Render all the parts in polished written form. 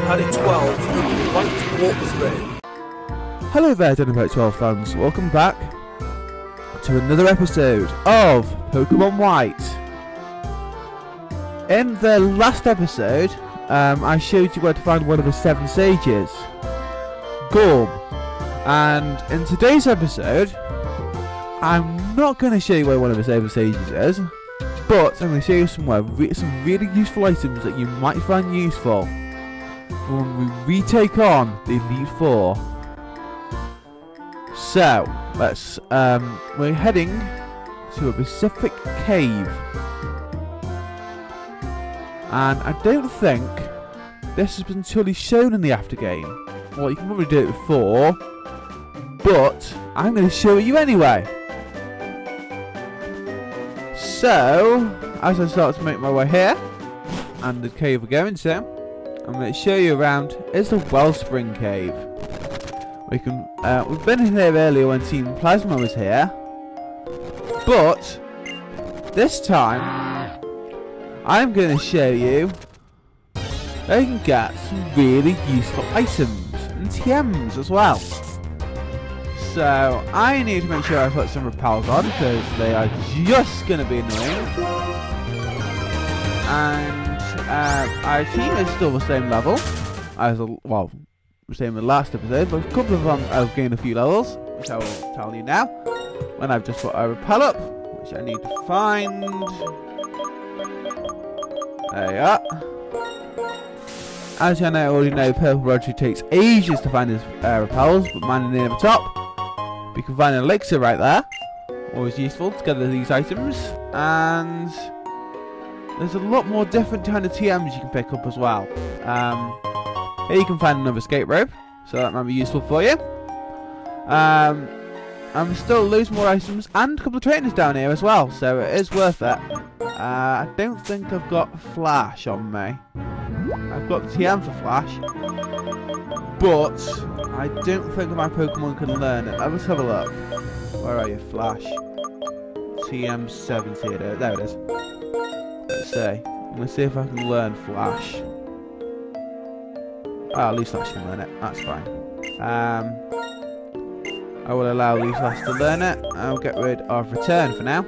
had it 12 and wiped Walker's Grave. Hello there, Dynamite 12 fans. Welcome back to another episode of Pokemon White. In the last episode, I showed you where to find one of the 7 sages, Gorm. And in today's episode, I'm not going to show you where one of the 7 sages is, but I'm going to show you some really useful items that you might find useful when we retake on the Elite Four. So, we're heading to a Pacific cave. And I don't think this has been truly shown in the after game. Well, you can probably do it before, but I'm going to show you anyway. So, as I start to make my way here, and the cave we're going to, I'm going to show you around. It's the Wellspring Cave. We've been in here earlier when Team Plasma was here, but this time I'm going to show you how you can get some really useful items and TMs as well. So I need to make sure I put some repels on because they are just going to be annoying. And our team is still the same level as same as the last episode, but a couple of them have gained a few levels, which I will tell you now when I've just put a repel up, which I need to find. There you are. As you already know, Purple Roger takes ages to find his repels, but mine are near the top. You can find an elixir right there, always useful to gather these items, and there's a lot more different kind of TMs you can pick up as well. Here you can find another escape rope, so that might be useful for you. I'm still losing more items and a couple of trainers down here as well, so it is worth it. I don't think I've got Flash on me. I've got the TM for Flash, but I don't think my Pokemon can learn it. Let's have a look. Where are you, Flash? TM 70. There it is. Let's see. I'm going to see if I can learn Flash. At least Flash can learn it. That's fine. I will allow Leaflash to learn it. I'll get rid of Return for now.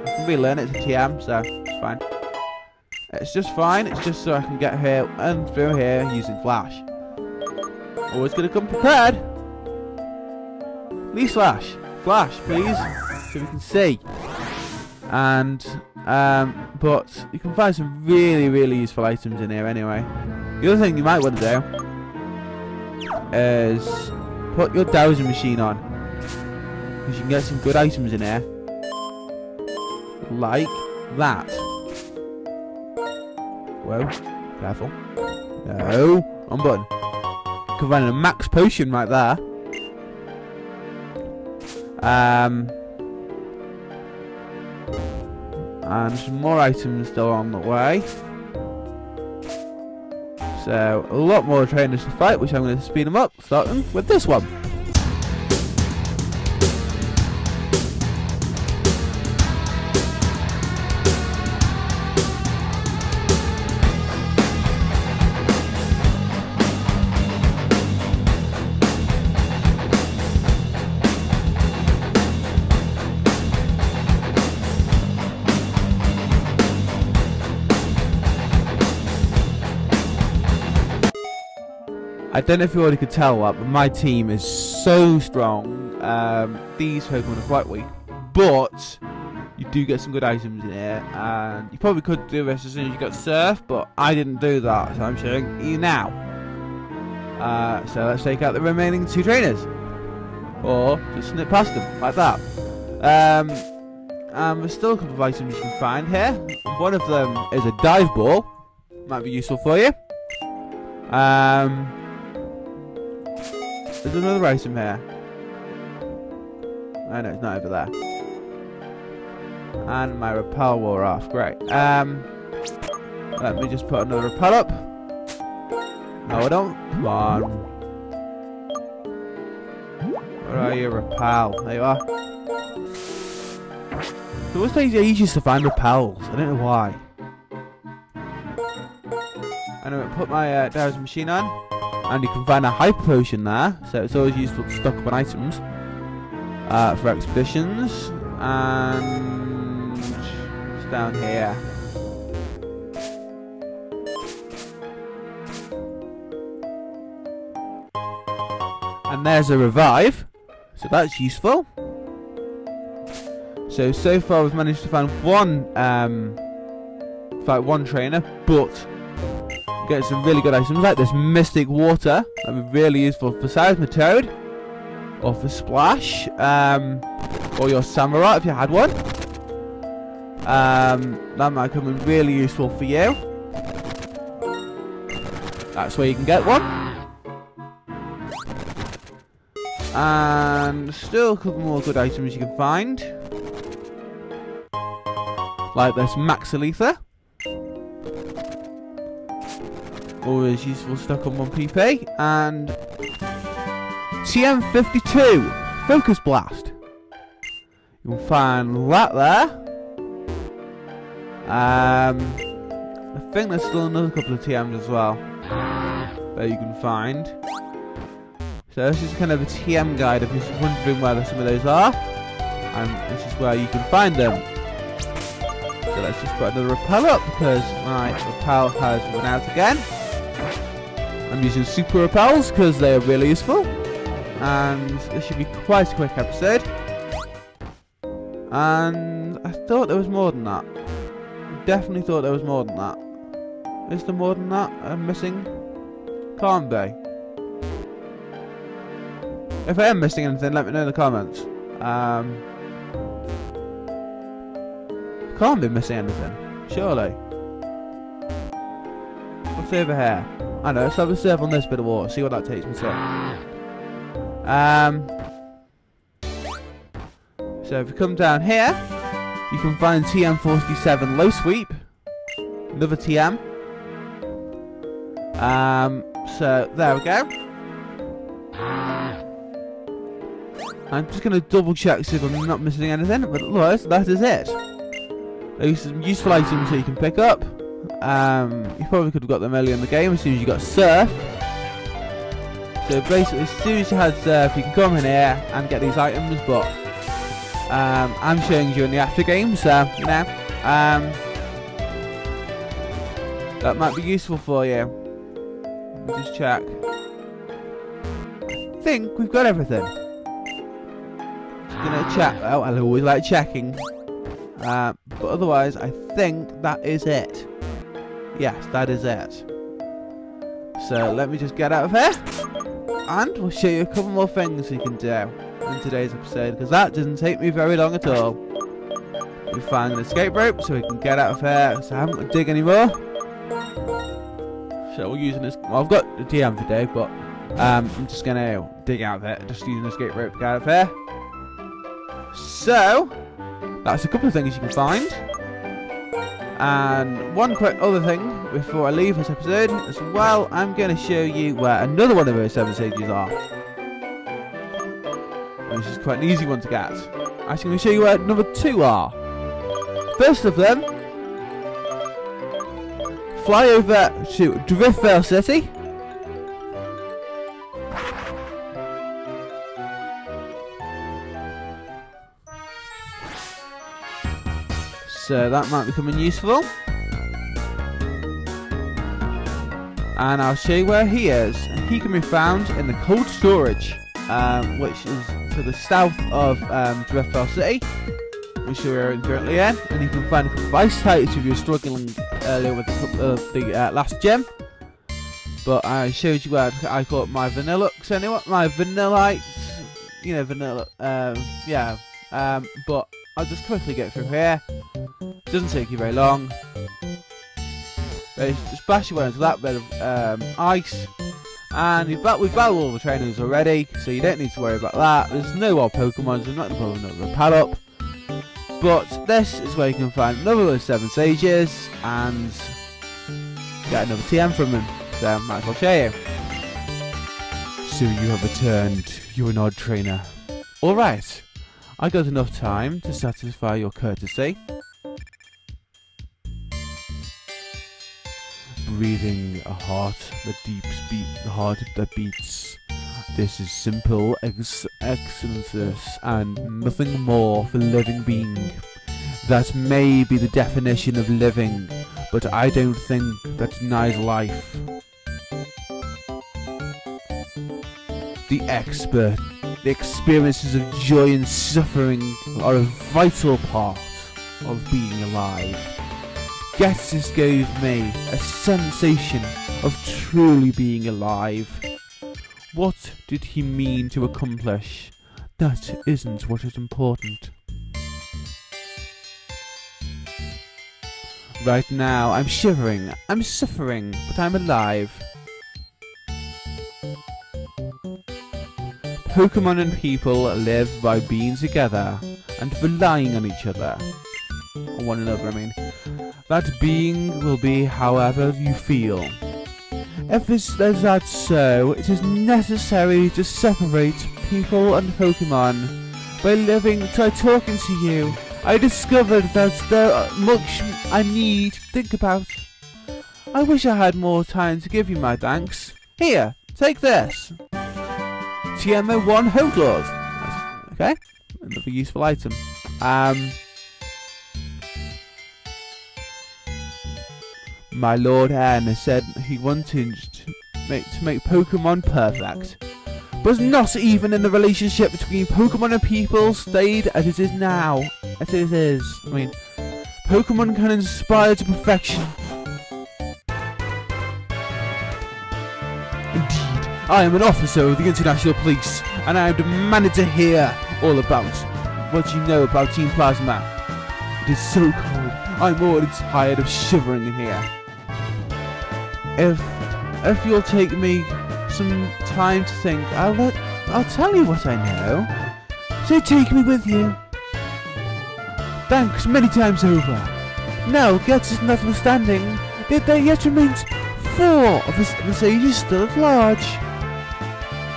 I can relearn it to TM, so it's fine. It's just fine. It's just so I can get here and through here using Flash. Always gonna come prepared. Leaflash, Flash, please, so we can see. And but you can find some really useful items in here anyway. The other thing you might want to do is put your dowsing machine on, because you can get some good items in here, like that. Whoa, careful. No, wrong button. You can find a max potion right there. And some more items still on the way. So, a lot more trainers to fight, which I'm going to speed them up, starting with this one. I don't know if you already could tell that, but my team is so strong. These Pokemon are quite weak, but you do get some good items in here, and you probably could do this as soon as you got Surf, but I didn't do that, so I'm showing you now. So let's take out the remaining 2 trainers, or just snip past them, like that. There's still a couple of items you can find here. One of them is a dive ball, might be useful for you. There's another item here. Oh no, it's not over there. And my repel wore off. Great. Let me just put another repel up. No, I don't. Come on. Where are you, repel? There you are. It always takes ages to find repels. I don't know why. I'm going to put my dowsing machine on, and you can find a hyper potion there, so it's always useful to stock up on items for expeditions. And it's down here. And there's a revive, so that's useful. So far we've managed to find one trainer, but get some really good items like this mystic water. That'd be really useful for Seismitoad, or for Splash, or your Samurai if you had one. That might come in really useful for you. That's where you can get one. And still a couple more good items you can find, like this MacLeod. Always useful stock on 1 PP. And TM52 Focus Blast. You can find that there. I think there's still another couple of TMs as well that you can find. So this is kind of a TM guide if you're wondering where some of those are. And this is where you can find them. So let's just put another repel up because my repel has run out again. I'm using super repels because they are really useful. And this should be quite a quick episode. And I thought there was more than that. Definitely thought there was more than that. Is there more than that I'm missing? Can't be. If I am missing anything, let me know in the comments. Can't be missing anything, surely. What's over here? I know, let's have a serve on this bit of water, see what that takes me to. So if you come down here, you can find TM47 Low Sweep. Another TM. So there we go. I'm just going to double check see if I'm not missing anything, but otherwise that is it. There's some useful items that you can pick up. You probably could have got them earlier in the game as soon as you got Surf. So basically as soon as you had Surf you can come in here and get these items, but I'm showing you in the after game, so you know, that might be useful for you. Let me just check. I think we've got everything. Gonna check. Oh, I always like checking. But otherwise, I think that is it. Yes, that is it. So let me just get out of here, and we'll show you a couple more things you can do in today's episode, because that doesn't take me very long at all. We find an escape rope so we can get out of here. So I haven't got to dig anymore. So we're using this. Well, I've got the TM for today, but I'm just gonna dig out of it. Just using the escape rope to get out of here. So that's a couple of things you can find. And one quick other thing before I leave this episode as well, I'm going to show you where another one of those 7 stages are. Which is quite an easy one to get. Actually, I'm going to show you where number 2 are. First of them, fly over to Driftvale City. So that might be coming useful. And I'll show you where he is. He can be found in the cold storage, which is to the south of Driftvale City, which we're currently in. And you can find a couple of ice types if you're struggling earlier with the last gem. But I showed you where I caught my Vanillux anyway, my Vanillites, you know, vanilla, yeah. But I'll just quickly get through here. Doesn't take you very long. Just splash your way into that bit of ice, and we've battled all the trainers already, so you don't need to worry about that. There's no more Pokemon, so I'm not going to put another pad up. But this is where you can find another of those 7 stages and get another TM from them. So I might as well show you. So you have returned. You're an odd trainer. Alright. I got enough time to satisfy your courtesy. breathing a heart that the heart that beats. This is simple excellences and nothing more for living being. That may be the definition of living, but I don't think that denies life. The experiences of joy and suffering are a vital part of being alive. Gettys gave me a sensation of truly being alive. What did he mean to accomplish? That isn't what is important. Right now, I'm shivering, I'm suffering, but I'm alive. Pokemon and people live by being together and relying on each other. On one another, I mean. That being will be however you feel. If that so, it is necessary to separate people and Pokemon. By talking to you, I discovered that there are much I need to think about. I wish I had more time to give you my thanks. Here, take this. TMO1 Hotelord. Okay, another useful item. My Lord N said he wanted to make Pokemon perfect, but not even in the relationship between Pokemon and people stayed as it is now. As it is. I mean, Pokemon can inspire to perfection. Indeed, I am an officer of the International Police, and I am demanded to hear all about what you know about Team Plasma. It is so cold. I'm already tired of shivering in here. If you'll take me some time to think, I'll tell you what I know. So take me with you. Thanks many times over. Now, Gettys notwithstanding, there yet remains 4 of the sages still at large.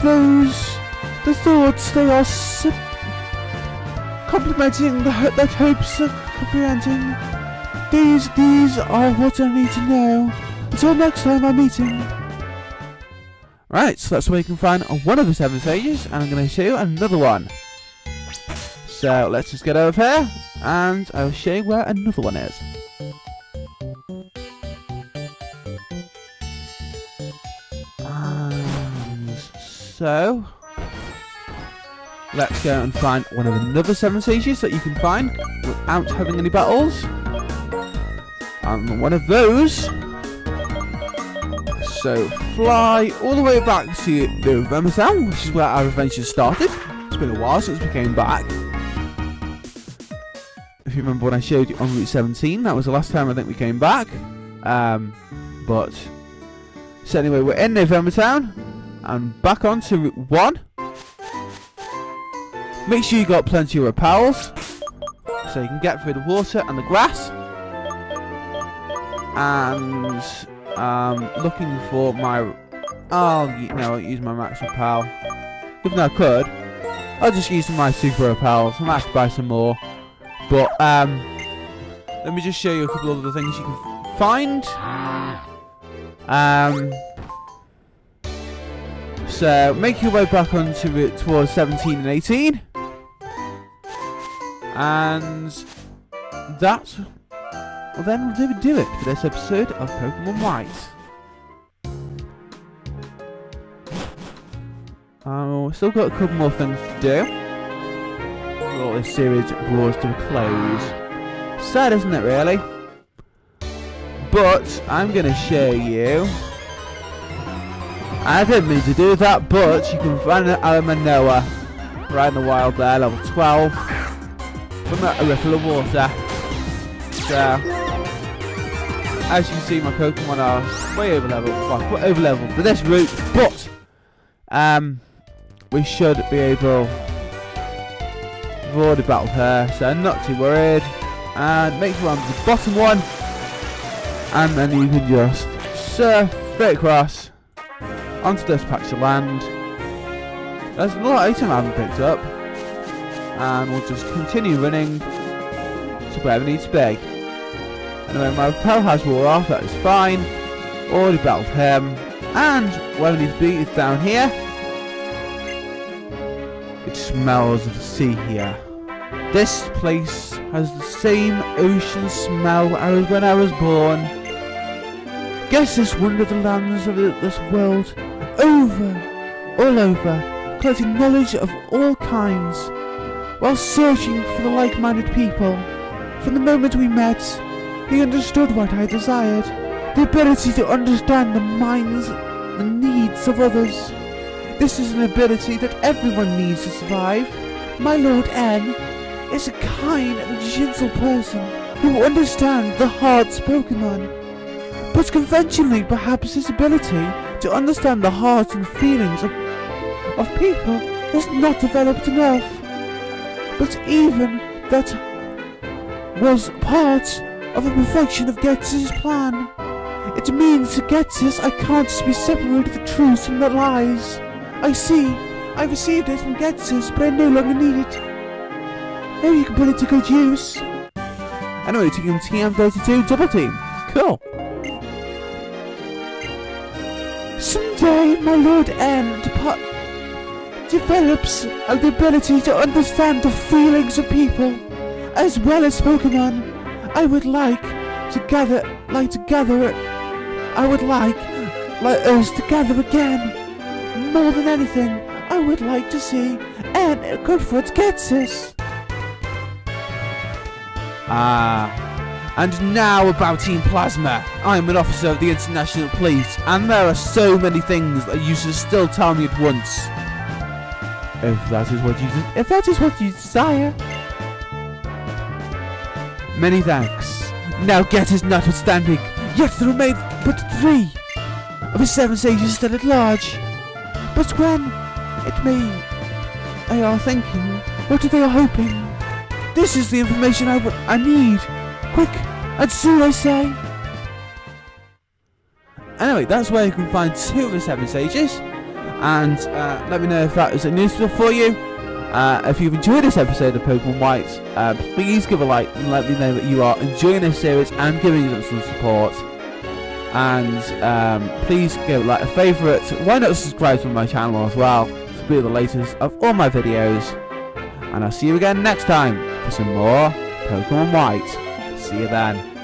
The thoughts they are complimenting, that hopes are comprehending. These are what I need to know. Until next time our meeting. Right, so that's where you can find one of the 7 sages, and I'm going to show you another one. So let's just get over here, and I'll show you where another one is. And so let's go and find one of another 7 sages that you can find without having any battles. And one of those. So fly all the way back to November Town, which is where our adventure started. It's been a while since we came back. If you remember when I showed you on Route 17, that was the last time I think we came back. So anyway, we're in November Town and back onto Route 1. Make sure you got plenty of repels so you can get through the water and the grass. And looking for my... I'll use my max repel. Even though I could, I'll just use my super repels. I might have to buy some more. But let me just show you a couple of other things you can find. So make your way back onto it towards 17 and 18. And that will then do it for this episode of Pokemon White. Still got a couple more things to do before this series draws to a close. Sad, isn't it, really? But I'm going to show you. I didn't mean to do that, but you can find an Alamanoa right in the wild there, level 12, from a ripple of water. So, as you can see, my Pokemon are way over level. Well, quite over level for this route, but we should be able. We've already battled her, so I'm not too worried. And make sure I'm the bottom one, and then you can just surf straight across onto this patch of land. There's a lot of item I haven't picked up, and we'll just continue running to where we need to be. And when my repel has wore off, that is fine. Already battled him. And where we need to be is down here. It smells of the sea here. This place has the same ocean smell as when I was born. Guess this wandered the lands of this world all over, collecting knowledge of all kinds, while searching for the like-minded people. From the moment we met, he understood what I desired, the ability to understand the minds and needs of others. This is an ability that everyone needs to survive. My Lord N is a kind and gentle person who understands the heart's Pokemon. But conventionally, perhaps his ability to understand the hearts and feelings of people is not developed enough. But even that was part of the perfection of Ghetsis' plan. It means to Ghetsis I can't be separated the truth from the lies. I see, I received it from Ghetsis, but I no longer need it. Maybe you can put it to good use. Anyway, taking TM32 double team. Cool. Someday, my Lord N develops the ability to understand the feelings of people, as well as Pokemon. I would like us to gather again. More than anything, I would like to see N confront Ghetsis. And now about Team Plasma. I'm an officer of the International Police, and there are so many things that you should still tell me at once. If that is what you desire. Many thanks. Now Ghetsis notwithstanding, yet there remain but 3 of his 7 sages still at large. But when they are thinking, what are they hoping? This is the information I need. Quick and soon, I say. Anyway, that's where you can find 2 of the 7 sages. And let me know if that is useful for you. If you've enjoyed this episode of Pokemon White, please give a like and let me know that you are enjoying this series and giving them some support. And please give like a favourite. Why not subscribe to my channel as well to be the latest of all my videos. And I'll see you again next time for some more Pokemon White. See you then.